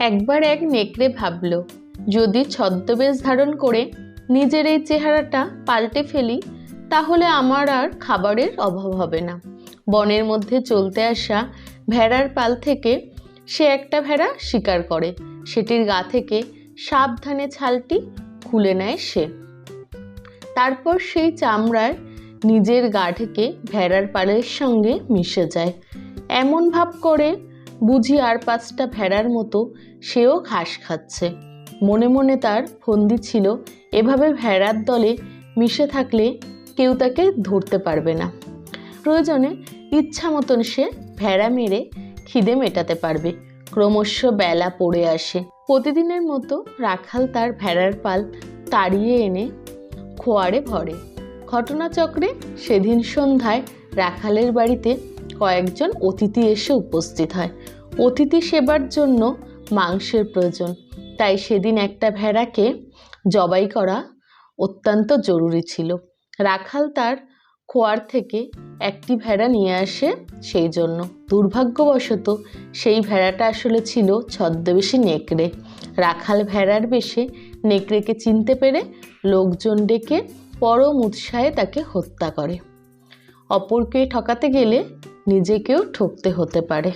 একবার এক নেকড়ে ভাবল, যদি ছদ্মবেশ ধারণ করে নিজের এই চেহারাটা পাল্টে ফেলি তাহলে আমার আর খাবারের অভাব হবে না। বনের মধ্যে চলতে আসা ভেড়ার পাল থেকে সে একটা ভেড়া শিকার করে। সেটির গা থেকে সাবধানে ছালটি খুলে নেয় সে। তারপর সেই চামড়ায় নিজের গা ঢেকে ভেড়ার পালের সঙ্গে মিশে যায়। এমন ভাব করে বুঝি আর 5টা ভেড়ার মতো সেও ঘাস খাচ্ছে। মনে মনে তার ফন্দি ছিল, এভাবে ভেড়ার দলে মিশে থাকলে কেউ তাকে ধরতে পারবে না। প্রয়োজনে ইচ্ছা মতন সে ভেড়া মেরে খিদে মেটাতে পারবে। ক্রমশ বেলা পড়ে আসে। প্রতিদিনের মতো রাখাল তার ভেড়ার পাল তাড়িয়ে এনে খোয়ারে ভরে। ঘটনাচক্রে সেদিন সন্ধ্যায় রাখালের বাড়িতে কয়েকজন অতিথি এসে উপস্থিত হয়। অতিথি সেবার জন্য মাংসের প্রয়োজন, তাই সেদিন একটা ভেড়াকে জবাই করা অত্যন্ত জরুরি ছিল। রাখাল তার খোয়ার থেকে একটি ভেড়া নিয়ে আসে। সেই জন্য দুর্ভাগ্যবশত সেই ভেড়াটা আসলে ছিল ছদ্মবেশী নেকড়ে। রাখাল ভেড়ার বেশে নেকড়েকে চিনতে পেরে লোকজন ডেকে পরম উৎসাহে তাকে হত্যা করে। অপরকে ঠকাতে গেলে নিজেকেও ঠকতে হতে পারে।